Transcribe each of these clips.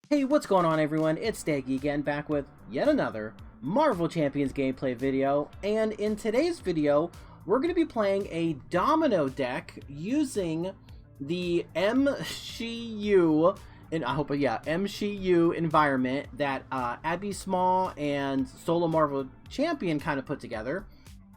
Hey, what's going on everyone? It's Staggy again, back with yet another Marvel Champions gameplay video, and in today's video, we're going to be playing a Domino deck using the MCU environment that Abby Small and Solo Marvel Champion kind of put together.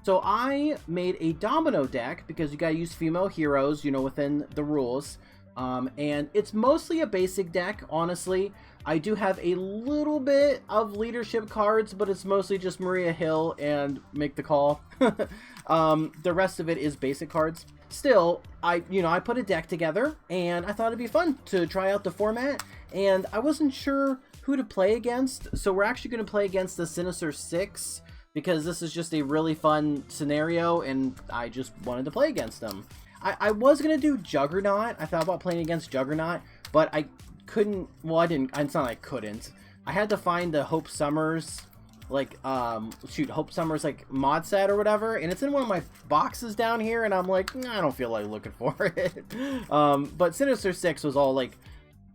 So I made a Domino deck because you gotta use female heroes, you know, within the rules. And it's mostly a basic deck, honestly. I do have a little bit of leadership cards, but it's mostly just Maria Hill and Make the Call. The rest of it is basic cards. Still, I put a deck together, and I thought it'd be fun to try out the format, and I wasn't sure who to play against, so we're actually going to play against the Sinister 6, because this is just a really fun scenario, and I just wanted to play against them. I was going to do Juggernaut. I thought about playing against Juggernaut, but I couldn't, well, I didn't, it's not like I couldn't. I had to find the Hope Summers, like, Hope Summers, like, mod set or whatever, and it's in one of my boxes down here, and I'm like, I don't feel like looking for it. But Sinister 6 was all, like,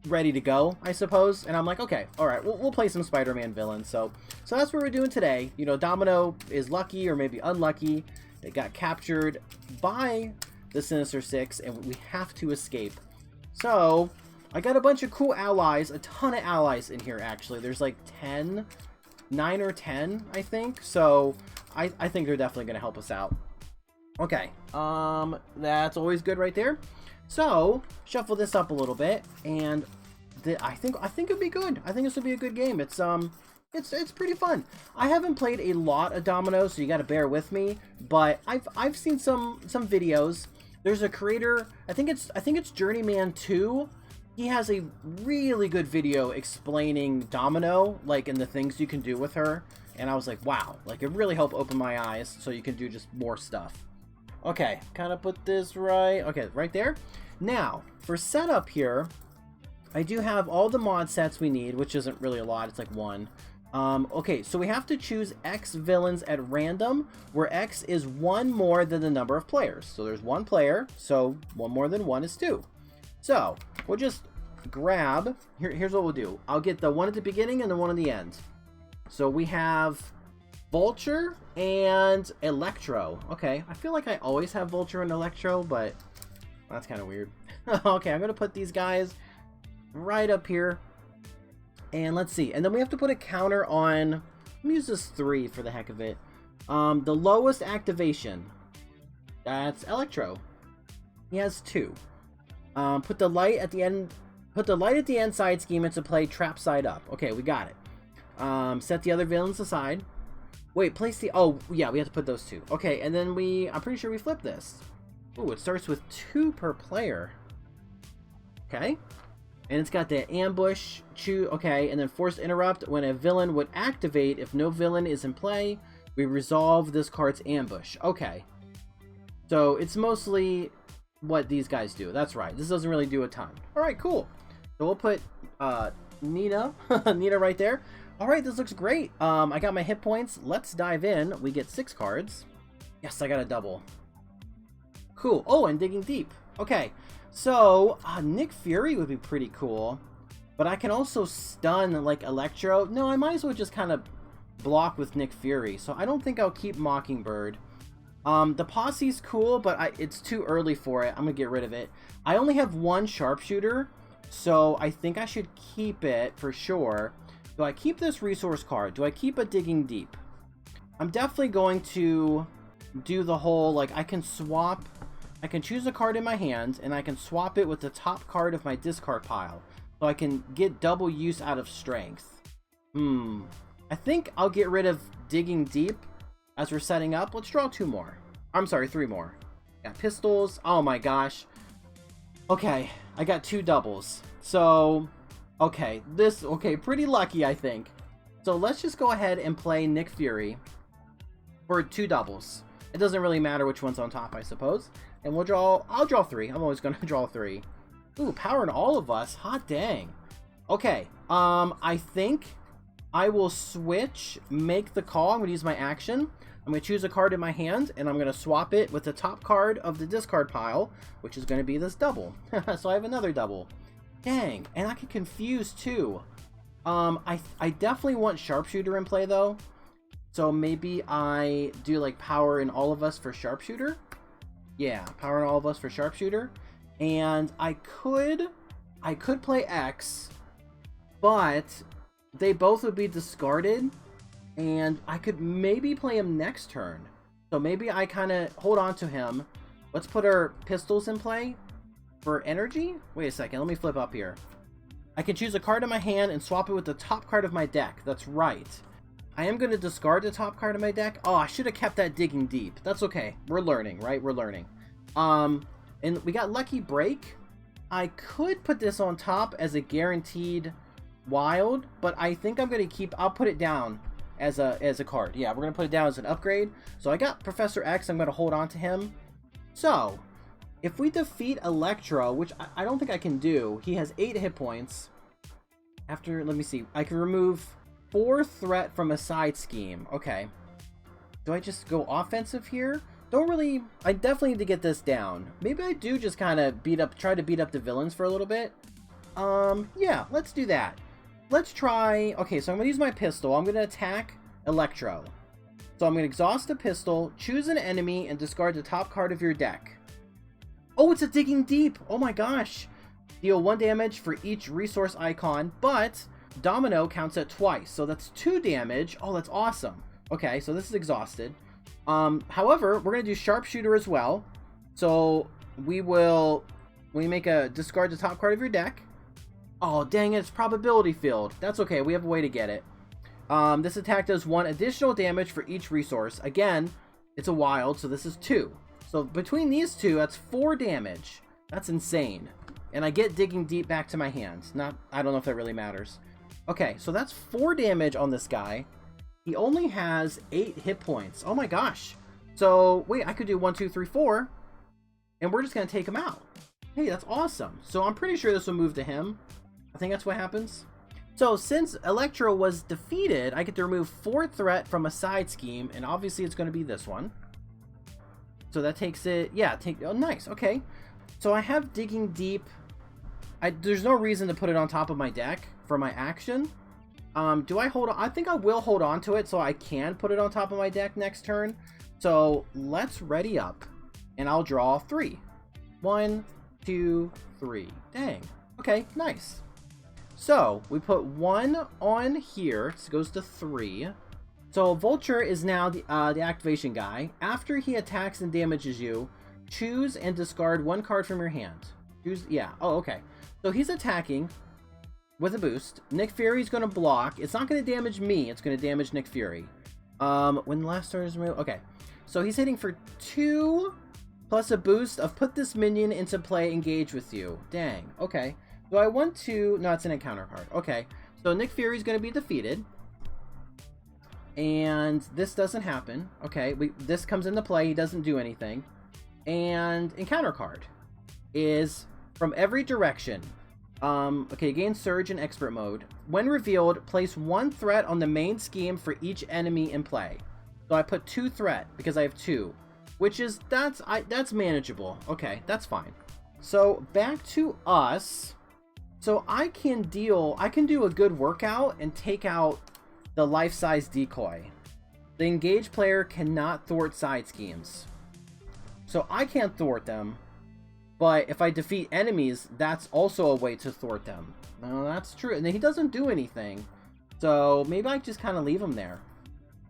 ready to go, I suppose, and I'm like, okay, alright, we'll play some Spider-Man villains, so that's what we're doing today. You know, Domino is lucky, or maybe unlucky. It got captured by the Sinister 6, and we have to escape. So, I got a bunch of cool allies, a ton of allies in here, actually. There's like 9 or 10, I think, so I think they're definitely going to help us out. Okay, that's always good right there. So, shuffle this up a little bit, and I think it'd be good. I think this would be a good game. It's pretty fun. I haven't played a lot of Domino, so you got to bear with me. But I've seen some videos. There's a creator. I think it's Journeyman 2. He has a really good video explaining Domino, like, and the things you can do with her. And I was like, wow, like, it really helped open my eyes, so you can do just more stuff. Okay, kind of put this right. Okay, right there. Now, for setup here, I do have all the mod sets we need, which isn't really a lot. It's like one. Okay, so we have to choose X villains at random, where X is one more than the number of players. So there's one player, so one more than one is two. So we'll just grab, here's what we'll do. I'll get the one at the beginning and the one at the end. So we have Vulture and Electro. Okay, I feel like I always have Vulture and Electro, but that's kind of weird. Okay, I'm going to put these guys right up here. And let's see. And then we have to put a counter on, let me use this 3 for the heck of it. The lowest activation, that's Electro. He has 2. Put the light at the end side scheme into play trap side up. Okay, we got it. Set the other villains aside. Wait, place the, oh yeah, we have to put those 2. Okay, and then I'm pretty sure we flip this. Ooh, it starts with 2 per player. Okay. And it's got the ambush, okay, and then force interrupt. When a villain would activate, if no villain is in play, we resolve this card's ambush. Okay. So it's mostly what these guys do. That's right. This doesn't really do a ton. Alright, cool. So we'll put Nina right there. Alright, this looks great. I got my hit points. Let's dive in. We get 6 cards. Yes, I got a double. Cool. Oh, and digging deep. Okay. So, Nick Fury would be pretty cool, but I can also stun, like, Electro. No, I might as well just kind of block with Nick Fury, so I don't think I'll keep Mockingbird. The Posse's cool, but it's too early for it. I'm going to get rid of it. I only have 1 Sharpshooter, so I think I should keep it for sure. Do I keep this resource card? Do I keep a Digging Deep? I'm definitely going to do the whole, like, I can choose a card in my hand, and I can swap it with the top card of my discard pile. So I can get double use out of strength. I think I'll get rid of Digging Deep as we're setting up. Let's draw 2 more. I'm sorry, 3 more. Got pistols. Oh my gosh. Okay, I got 2 doubles. So, okay, pretty lucky, I think. So let's just go ahead and play Nick Fury for 2 doubles. It doesn't really matter which one's on top, I suppose. And I'll draw 3. I'm always going to draw 3. Ooh, power in all of us. Hot dang. Okay, I think I will switch, Make the Call. I'm going to use my action. I'm going to choose a card in my hand, and I'm going to swap it with the top card of the discard pile, which is going to be this double. So I have another double. Dang, and I can confuse too. I definitely want Sharpshooter in play, though. So maybe I do, like, Power in All of Us for Sharpshooter. Yeah, Power in All of Us for Sharpshooter. And I could play X, but they both would be discarded. And I could maybe play him next turn. So maybe I kind of hold on to him. Let's put our pistols in play for energy. Wait a second, let me flip up here. I can choose a card in my hand and swap it with the top card of my deck. That's right. I am going to discard the top card of my deck. Oh, I should have kept that Digging Deep. That's okay. We're learning, right? We're learning. And we got Lucky Break. I could put this on top as a guaranteed wild, but I think I'm going to keep... I'll put it down as a card. Yeah, we're going to put it down as an upgrade. So I got Professor X. I'm going to hold on to him. So, if we defeat Electro, which I don't think I can do, he has 8 hit points. After, let me see, I can remove 4 threat from a side scheme. Okay. Do I just go offensive here? Don't really... I definitely need to get this down. Maybe I do just kind of try to beat up the villains for a little bit. Yeah, let's do that. Let's try... Okay, so I'm going to use my pistol. I'm going to attack Electro. So I'm going to exhaust the pistol, choose an enemy, and discard the top card of your deck. Oh, it's a Digging Deep! Oh my gosh! Deal 1 damage for each resource icon, but Domino counts it twice, so that's 2 damage. Oh, that's awesome. Okay, so this is exhausted. However, we're going to do Sharpshooter as well. So we make a discard the top card of your deck. Oh, dang it, it's Probability Field. That's okay, we have a way to get it. This attack does 1 additional damage for each resource. Again, it's a wild, so this is 2. So between these two, that's 4 damage. That's insane. And I get Digging Deep back to my hands. I don't know if that really matters. Okay, so that's 4 damage on this guy. He only has 8 hit points. Oh my gosh. So, wait, I could do 1, 2, 3, 4. And we're just going to take him out. Hey, that's awesome. So I'm pretty sure this will move to him. I think that's what happens. So since Electro was defeated, I get to remove 4 threat from a side scheme. And obviously it's going to be this one. So that takes it... Yeah, oh, nice. Okay. So I have Digging Deep. There's no reason to put it on top of my deck for my action. Do I hold on? I think I will hold on to it so I can put it on top of my deck next turn. So let's ready up. And I'll draw 3. 1, 2, 3. Dang. Okay, nice. So we put 1 on here. So it goes to 3. So Vulture is now the activation guy. After he attacks and damages you, choose and discard 1 card from your hand. Choose, yeah. Oh, okay. So he's attacking with a boost. Nick Fury's going to block. It's not going to damage me. It's going to damage Nick Fury. When the last turn is removed. Okay. So he's hitting for 2 plus a boost of put this minion into play, engage with you. Dang. Okay. Do I want to... No, it's an encounter card. Okay. So Nick Fury's going to be defeated. And this doesn't happen. Okay. This comes into play. He doesn't do anything. And encounter card is from every direction. Okay, gain Surge in Expert Mode. When revealed, place 1 threat on the main scheme for each enemy in play. So I put 2 threat because I have 2, which is that's manageable. Okay, that's fine. So back to us. So I can do a good workout and take out the life-size decoy. The engaged player cannot thwart side schemes. So I can't thwart them. But if I defeat enemies, that's also a way to thwart them. No, that's true. And he doesn't do anything. So maybe I just kind of leave him there.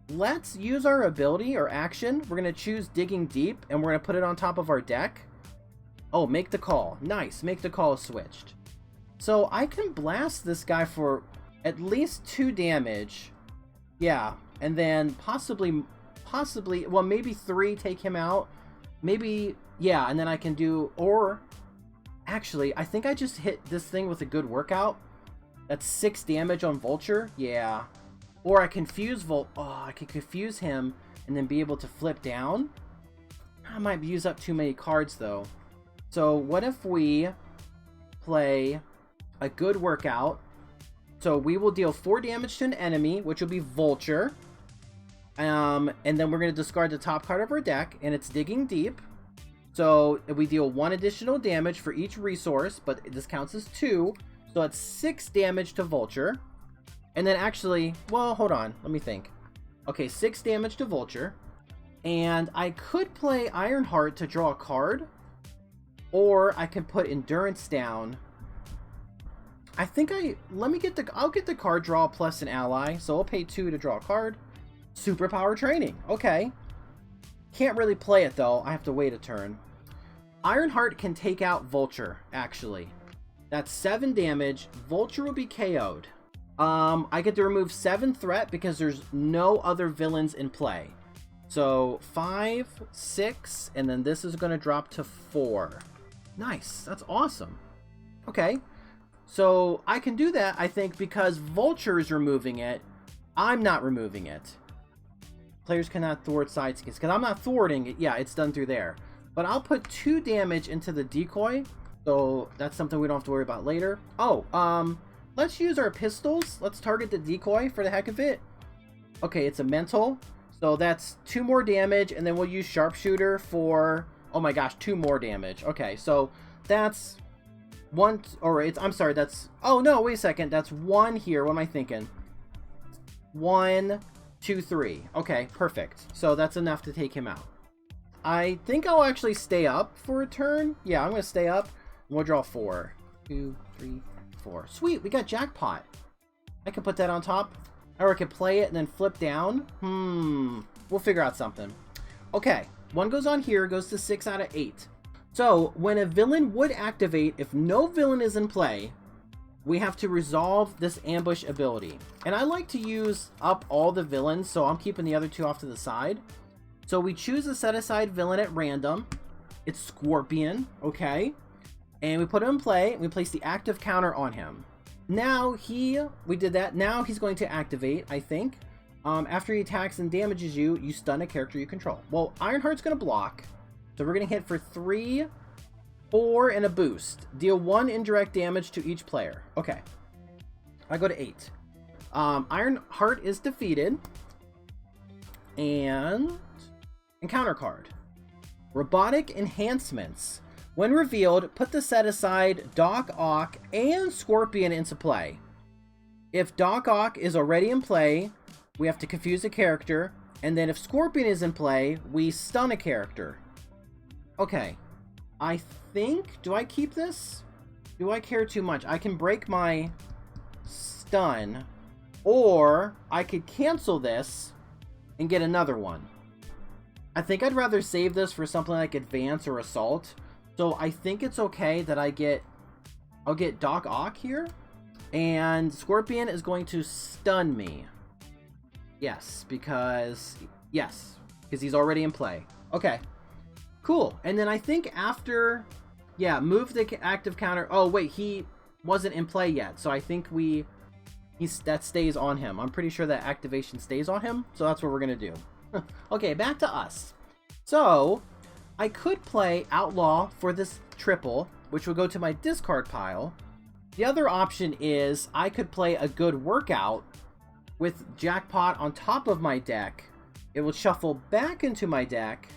Let's use our ability or action. We're going to choose Digging Deep, and we're going to put it on top of our deck. Oh, Make the Call. Nice. Make the Call is switched. So I can blast this guy for at least 2 damage. Yeah. And then possibly, well, maybe 3, take him out. Maybe... Yeah, and then I can do, or actually, I think I just hit this thing with a good workout. That's 6 damage on Vulture. Yeah. Or I confuse I can confuse him and then be able to flip down. I might use up too many cards though. So what if we play a good workout? So we will deal 4 damage to an enemy, which will be Vulture. And then we're going to discard the top card of our deck, and it's Digging Deep. So we deal 1 additional damage for each resource, but this counts as 2. So that's 6 damage to Vulture. And then actually, well, hold on. Let me think. Okay, 6 damage to Vulture. And I could play Ironheart to draw a card. Or I can put Endurance down. I think I'll get the card draw plus an ally. So I'll pay 2 to draw a card. Superpower Training. Okay. Can't really play it though. I have to wait a turn. Ironheart can take out Vulture, actually. That's 7 damage. Vulture will be KO'd. I get to remove 7 threat because there's no other villains in play. So 5, 6, and then this is going to drop to 4. Nice. That's awesome. Okay. So I can do that, I think, because Vulture is removing it. I'm not removing it. Players cannot thwart side skins. Because I'm not thwarting it. Yeah, it's done through there. But I'll put 2 damage into the decoy. So that's something we don't have to worry about later. Oh, let's use our pistols. Let's target the decoy for the heck of it. Okay, it's a mental. So that's 2 more damage. And then we'll use sharpshooter for... Oh my gosh, 2 more damage. Okay, so that's... I'm sorry, that's... Oh, no, wait a second. That's 1 here. What am I thinking? 1, 2, 3. Okay, perfect. So that's enough to take him out. I think I'll actually stay up for a turn. Yeah, I'm going to stay up. We'll draw 4. 2, 3, 4. Sweet, we got Jackpot. I can put that on top. Or I could play it and then flip down. We'll figure out something. Okay, 1 goes on here, goes to 6 out of 8. So, when a villain would activate, if no villain is in play, we have to resolve this ambush ability. And I like to use up all the villains, so I'm keeping the other 2 off to the side. So we choose a set-aside villain at random. It's Scorpion, okay? And we put him in play, and we place the active counter on him. Now we did that. Now he's going to activate, I think. After he attacks and damages you, you stun a character you control. Well, Ironheart's going to block. So we're going to hit for 3, 4, and a boost. Deal 1 indirect damage to each player. Okay. I go to 8. Ironheart is defeated. And encounter card. Robotic Enhancements. When revealed, put the set aside Doc Ock and Scorpion into play. If Doc Ock is already in play, we have to confuse a character. And then if Scorpion is in play, we stun a character. Okay, I think, do I keep this? Do I care too much? I can break my stun, or I could cancel this and get another one. I think I'd rather save this for something like Advance or Assault. So I think it's okay that I'll get Doc Ock here, and Scorpion is going to stun me. Yes, because he's already in play. Okay. Cool. And then I think after, yeah, move the active counter. Oh, wait, he wasn't in play yet. So I think that stays on him. I'm pretty sure that activation stays on him. So that's what we're going to do. Okay, back to us. So I could play Outlaw for this triple, which would go to my discard pile. The other option is I could play a Good Workout with Jackpot on top of my deck. It would shuffle back into my deck.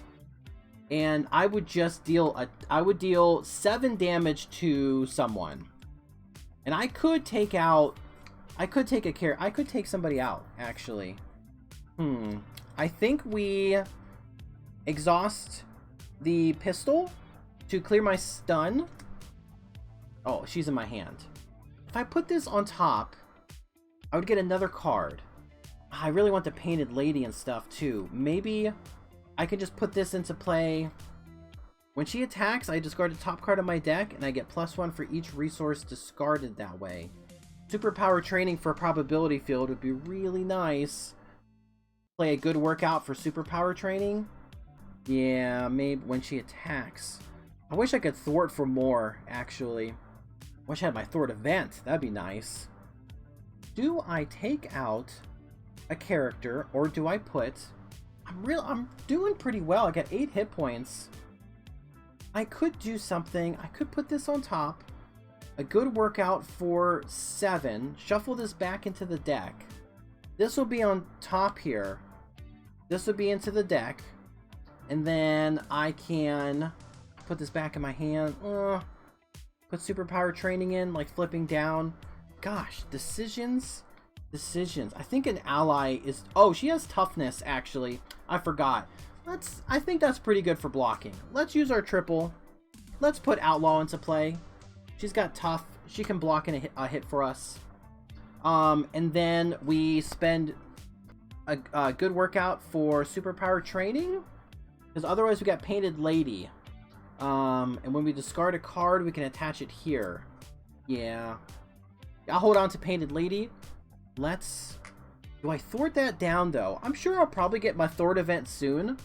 And I would just deal 7 damage to someone. And I could take somebody out, actually. I think we exhaust the pistol to clear my stun. Oh, she's in my hand. If I put this on top, I would get another card. I really want the Painted Lady and stuff, too. Maybe I can just put this into play. When she attacks, I discard the top card of my deck, and I get +1 for each resource discarded that way. Superpower Training for a probability field would be really nice. Play a Good Workout for Superpower Training. Yeah, maybe when she attacks. I wish I could thwart for more, actually. Wish I had my thwart event. That'd be nice. Do I take out a character, or do I put... I'm doing pretty well. I got 8 hit points. I could do something. I could put this on top. A Good Workout for 7. Shuffle this back into the deck. This will be on top here. This will be into the deck. And then I can put this back in my hand. Put Superpower Training in, like flipping down. Gosh, decisions. Decisions. I think an ally is... Oh, she has toughness, actually. I forgot. I think that's pretty good for blocking. Let's use our triple. Let's put Outlaw into play. She's got tough. She can block in a hit for us. And then we spend a good workout for superpower training. Because otherwise we got Painted Lady. And when we discard a card, we can attach it here. Yeah. I'll hold on to Painted Lady. Let's... Do I thwart that down, though? I'm sure I'll probably get my thwart event soon.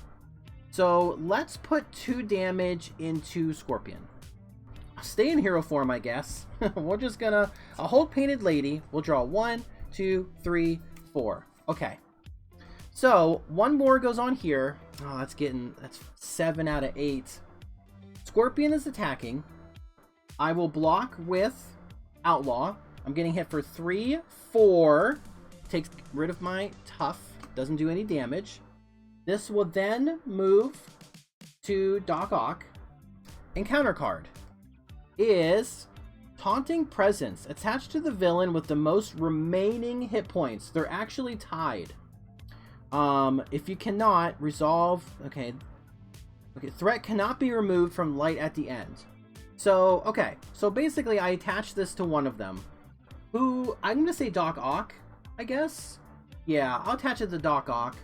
So, let's put 2 damage into Scorpion. I'll stay in hero form, I guess. We're just gonna... I'll hold Painted Lady. We'll draw 1, 2, 3, 4. Okay. So, 1 more goes on here. Oh, that's 7 out of 8. Scorpion is attacking. I will block with Outlaw. I'm getting hit for 3, 4. Takes rid of my tough. Doesn't do any damage. This will then move to Doc Ock. And counter card is Taunting Presence. Attached to the villain with the most remaining hit points. They're actually tied. If you cannot resolve... Okay, threat cannot be removed from light at the end. So, okay. So basically I attach this to one of them. Who, I'm going to say Doc Ock, I guess? Yeah, I'll attach it to Doc Ock.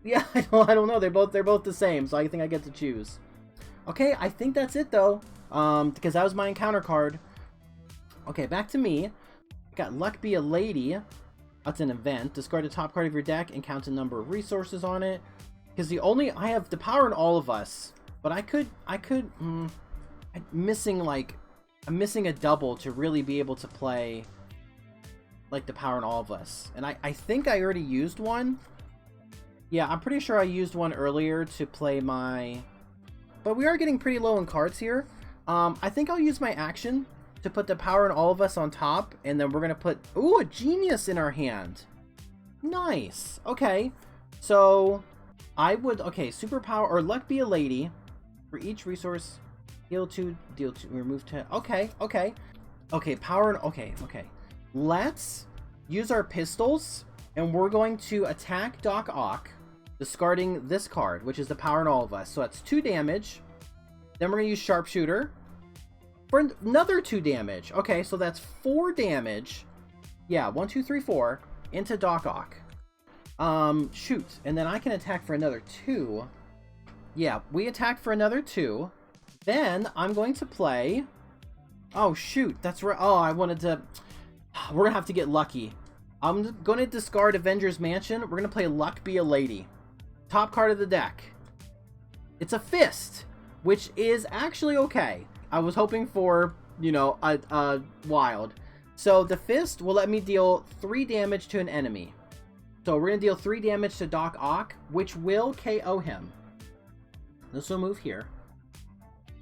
Yeah, I don't know. They're both the same, so I think I get to choose. Okay, I think that's it, though. Because that was my encounter card. Okay, back to me. I got Luck Be a Lady. That's an event. Discard the top card of your deck and count the number of resources on it. Because I have the power in all of us. But I'm missing a double to really be able to play like the power in all of us. And I think I already used one. Yeah, I'm pretty sure I used one earlier to play my... But we are getting pretty low in cards here. I think I'll use my action to put the power in all of us on top. And then we're going to put... Ooh, a Genius in our hand. Nice. Okay. So, I would... Okay, Superpower or Luck Be a Lady. For each resource, heal 2, deal 2, remove 10. Okay, okay. Okay, power and... Okay, okay. Let's use our pistols. And we're going to attack Doc Ock. Discarding this card, which is the power in all of us. So that's 2 damage. Then we're going to use Sharpshooter for another 2 damage. Okay, so that's 4 damage. Yeah, 1, 2, 3, 4 into Doc Ock. Shoot. And then I can attack for another 2. Yeah, we attack for another 2. Then I'm going to play... Oh, shoot. That's right. Oh, I wanted to... We're going to have to get lucky. I'm going to discard Avengers Mansion. We're going to play Luck Be a Lady. Top card of the deck. It's a Fist, which is actually okay. I was hoping for, you know, a wild. So the Fist will let me deal 3 damage to an enemy. So we're going to deal 3 damage to Doc Ock, which will KO him. This will move here.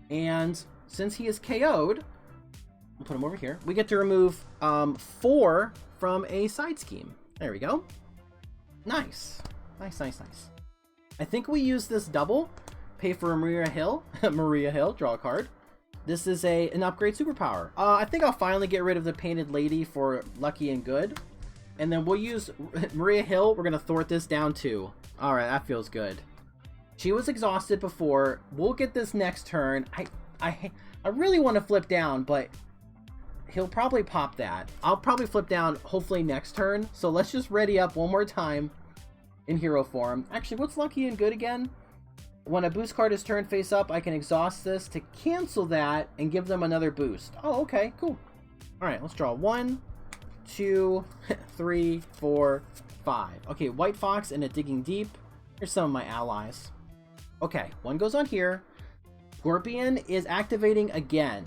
And since he is KO'd, we'll put him over here. We get to remove 4 from a side scheme. There we go. Nice. Nice, nice, nice. I think we use this double. Pay for a Maria Hill. Maria Hill, draw a card. This is an upgrade superpower. I think I'll finally get rid of the Painted Lady for Lucky and Good. And then we'll use Maria Hill. We're going to thwart this down too. Alright, that feels good. She was exhausted before. We'll get this next turn. I really want to flip down, but he'll probably pop that. I'll probably flip down hopefully next turn. So let's just ready up one more time in hero form. Actually, what's Lucky and Good again? When a boost card is turned face up, I can exhaust this to cancel that and give them another boost. Oh, okay, cool. Alright, let's draw 1, 2, 3, 4, 5. Okay, White Fox and a Digging Deep. Here's some of my allies. Okay, 1 goes on here. Scorpion is activating again.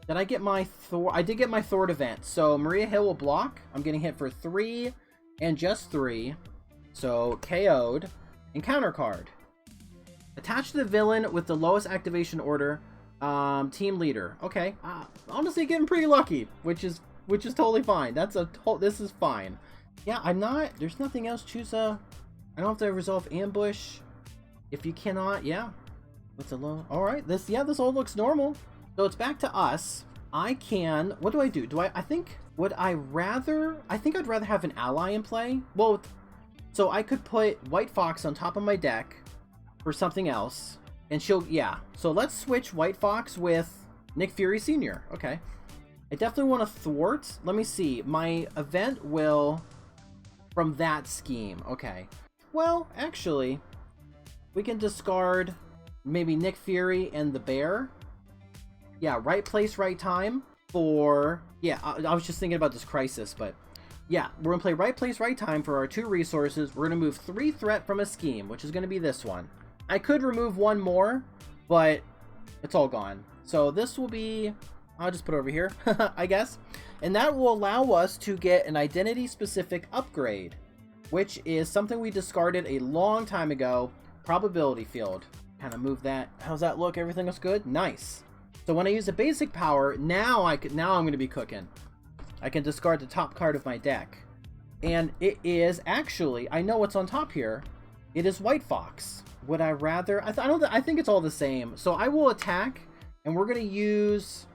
Did I get my Thor? I did get my Thwart event. So Maria Hill will block. I'm getting hit for 3 and just 3. So KO'd. And counter card. Attach to the villain with the lowest activation order. Team leader. Okay. Honestly, getting pretty lucky, which is totally fine. This is fine. Yeah, I'm not. There's nothing else. Choose a. I don't have to resolve ambush. If you cannot, yeah. What's a low? All right. This all looks normal. So it's back to us. I can. What do? I think Would I rather... I think I'd rather have an ally in play. Well, so I could put White Fox on top of my deck for something else. And she'll... Yeah. So let's switch White Fox with Nick Fury Sr. Okay. I definitely want to thwart. Let me see. My event will... From that scheme. Okay. Well, actually, we can discard maybe Nick Fury and the bear. Yeah, right place, right time for... Yeah, I was just thinking about this crisis, but... Yeah, we're going to play right place, right time for our 2 resources. We're going to move 3 threat from a scheme, which is going to be this one. I could remove 1 more, but it's all gone. So this will be... I'll just put it over here, I guess. And that will allow us to get an identity-specific upgrade, which is something we discarded a long time ago. Probability field. Kind of move that. How's that look? Everything looks good? Nice. So when I use a basic power, now I'm going to be cooking. I can discard the top card of my deck. And it is actually, I know what's on top here. It is White Fox. Would I rather? I think it's all the same. So I will attack, and we're going to use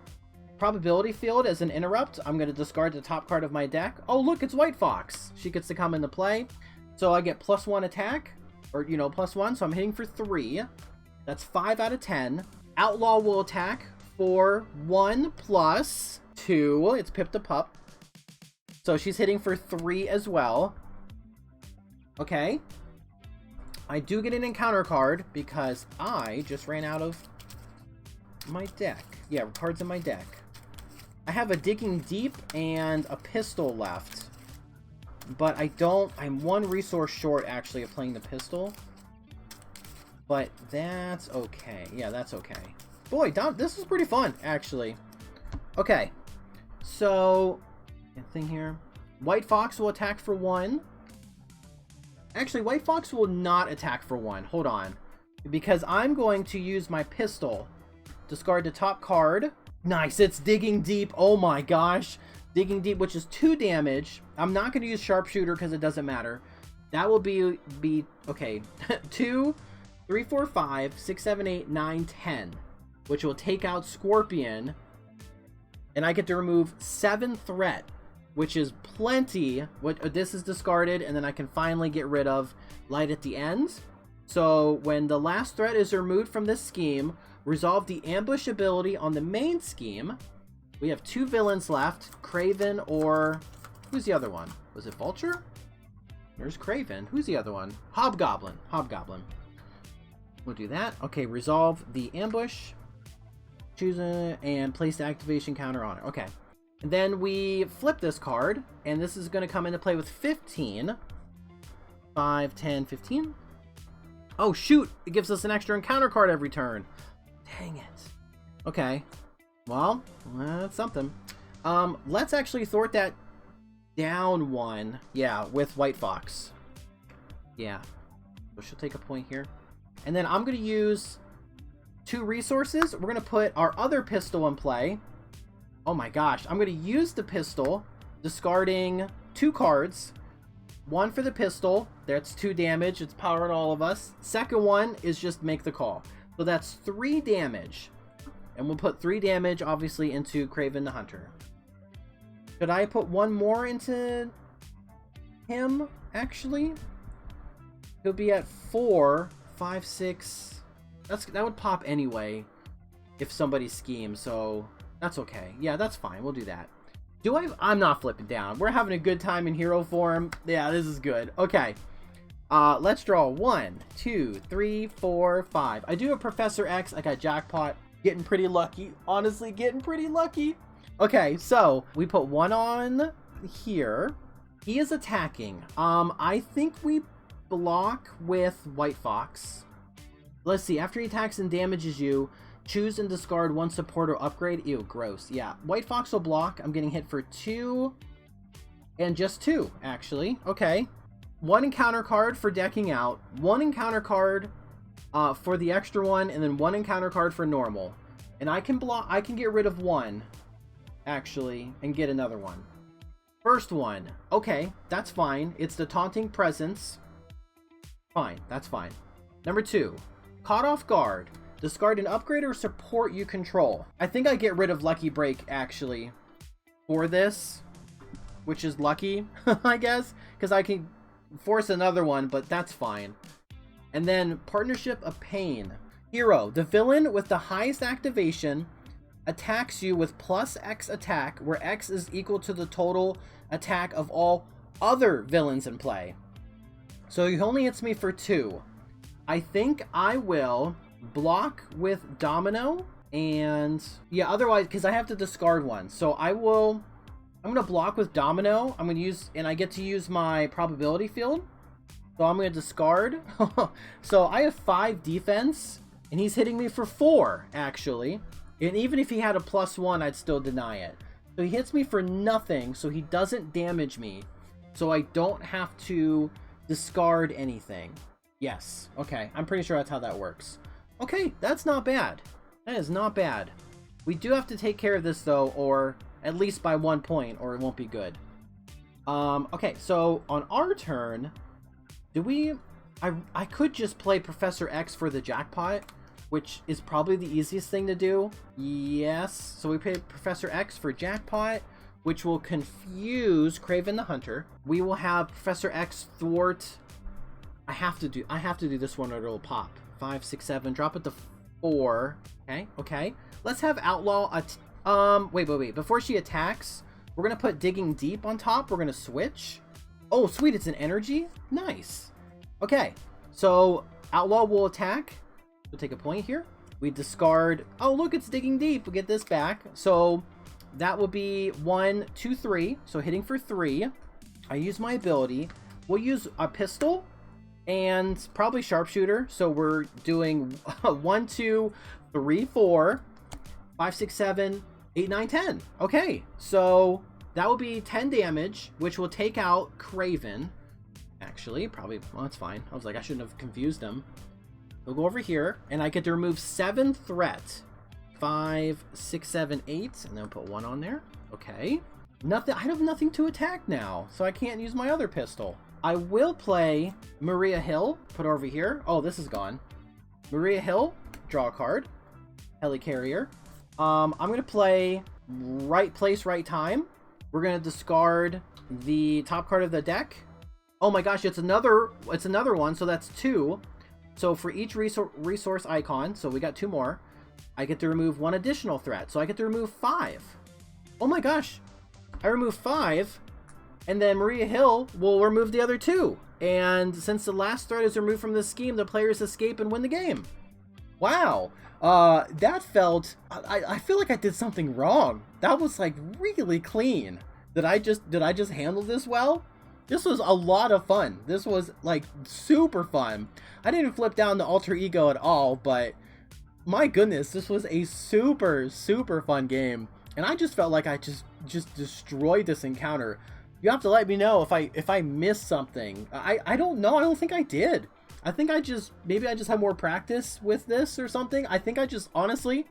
probability field as an interrupt. I'm going to discard the top card of my deck. Oh, look, it's White Fox. She gets to come into play. So I get +1 attack, or, you know, +1. So I'm hitting for 3. That's 5 out of 10. Outlaw will attack for 1 + 2. It's Pip the Pup. So she's hitting for 3 as well. Okay. I do get an encounter card because I just ran out of my deck. Yeah, cards in my deck. I have a Digging Deep and a pistol left. But I don't... I'm 1 resource short, actually, of playing the pistol. But that's okay. Yeah, that's okay. Boy, this is pretty fun, actually. Okay. So, thing here. White Fox will attack for 1. Actually, White Fox will not attack for 1. Hold on. Because I'm going to use my pistol. Discard the top card. Nice, it's Digging Deep. Oh my gosh. Digging Deep, which is 2 damage. I'm not going to use Sharpshooter because it doesn't matter. That will be okay. 2, 3, 4, 5, 6, 7, 8, 9, 10. Which will take out Scorpion. And I get to remove 7 threat, which is plenty. This is discarded, and then I can finally get rid of Light at the end. So when the last threat is removed from this scheme, resolve the ambush ability on the main scheme. We have 2 villains left, Craven or... Who's the other one? Was it Vulture? There's Craven. Who's the other one? Hobgoblin. Hobgoblin. We'll do that. Okay, resolve the ambush. Choose and place the activation counter on it. Okay. And then we flip this card, and this is going to come into play with 15. 5, 10, 15. Oh, shoot! It gives us an extra encounter card every turn. Dang it. Okay. Well, that's something. Let's actually thwart that down 1. Yeah, with White Fox. Yeah. So she'll take a point here. And then I'm going to use 2 resources. We're going to put our other pistol in play. Oh my gosh. I'm going to use the pistol, discarding 2 cards. 1 for the pistol. That's 2 damage. It's powering all of us. Second one is just make the call. So that's 3 damage. And we'll put 3 damage, obviously, into Craven the Hunter. Should I put 1 more into him, actually? He'll be at 4, 5, 6. That would pop anyway if somebody schemes, so that's okay. Yeah, that's fine. We'll do that. I'm not flipping down. We're having a good time in hero form. Yeah, this is good. Okay. Let's draw 1, 2, 3, 4, 5. I do have Professor X. I got Jackpot. Getting pretty lucky. Honestly, getting pretty lucky. Okay, so we put 1 on here. He is attacking. I think we block with White Fox. Let's see. After he attacks and damages you, choose and discard 1 support or upgrade. Ew, gross. Yeah, White Fox will block. I'm getting hit for 2. And just 2, actually. Okay. 1 encounter card for decking out. 1 encounter card for the extra one, and then 1 encounter card for normal. And I can get rid of 1, actually, and get another one. First one. Okay, that's fine. It's the Taunting Presence. Fine, that's fine. Number 2. Caught off guard. Discard an upgrade or support you control. I think I get rid of Lucky Break, actually, for this. which is lucky, I guess, because I can force another one, but that's fine. And then Partnership of Pain. Hero, the villain with the highest activation attacks you with plus X attack, where X is equal to the total attack of all other villains in play. So he only hits me for 2. I think I will block with Domino, and yeah, otherwise, because I have to discard one. So I'm gonna block with Domino. I'm gonna use, and I get to use my probability field. So I'm gonna discard. So I have 5 defense, and he's hitting me for 4, actually. And even if he had a +1, I'd still deny it. So he hits me for nothing, so he doesn't damage me. So I don't have to discard anything. Yes, okay, I'm pretty sure that's how that works. Okay, that's not bad. That is not bad. We do have to take care of this though, or at least by 1 point, or it won't be good. Okay, so on our turn, I could just play Professor X for the jackpot, which is probably the easiest thing to do. Yes, so we play Professor X for jackpot, which will confuse Kraven the Hunter. We will have Professor X thwart. I have to do this one or it'll pop. 5, 6, 7. Drop it to 4. Okay. Let's have Outlaw. Wait. Before she attacks, we're gonna put Digging Deep on top. We're gonna switch. Oh, sweet! It's an energy. Nice. Okay, so Outlaw will attack. We'll take a point here. We discard. Oh, look, it's Digging Deep. We get this back. So that will be 1, 2, 3. So hitting for 3. I use my ability. We'll use a pistol and probably sharpshooter. So we're doing 1, 2, 3, 4, 5, 6, 7, 8, 9, 10. Okay, so that will be 10 damage, which will take out Kraven. Actually, probably, well, that's fine. I was like, I shouldn't have confused him. We'll go over here, and I get to remove 7 threat. 5, 6, 7, 8, and then put 1 on there. Okay. Nothing. I have nothing to attack now, so I can't use my other pistol. I will play Maria Hill. Put her over here. Oh, this is gone. Maria Hill. Draw a card. Helicarrier. I'm gonna play Right Place, Right Time. We're gonna discard the top card of the deck. Oh my gosh, it's another one, so that's 2. So for each resource icon, so we got 2 more, I get to remove 1 additional threat. So I get to remove 5. Oh my gosh, I remove 5, and then Maria Hill will remove the other 2. And since the last threat is removed from this scheme, the players escape and win the game. Wow, that felt, I feel like I did something wrong. That was like really clean. Did I just handle this well? This was a lot of fun. This was like super fun. I didn't flip down the alter ego at all, but my goodness, this was a super fun game. And I just felt like I just destroyed this encounter. You have to let me know if I missed something. I don't know. I don't think I did. I think maybe I just had more practice with this or something. I think I just honestly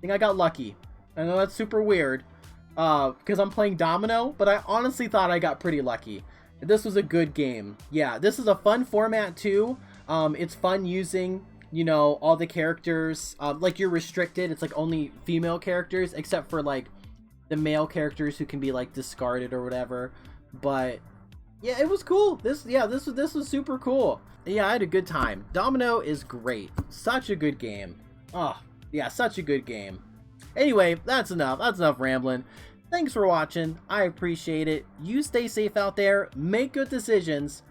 think I got lucky. I know that's super weird because I'm playing Domino, but I honestly thought I got pretty lucky. This was a good game. Yeah, this is a fun format too. It's fun using, you know, all the characters. Like you're restricted. It's like only female characters, except for like the male characters who can be like discarded or whatever. But yeah, it was cool. This was super cool. Yeah, I had a good time. Domino is great. Such a good game. Oh, yeah, such a good game. Anyway, that's enough. That's enough rambling. Thanks for watching. I appreciate it. You stay safe out there. Make good decisions.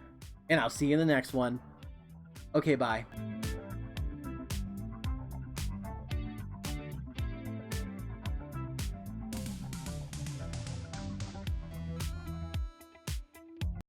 And I'll see you in the next one. Okay, bye.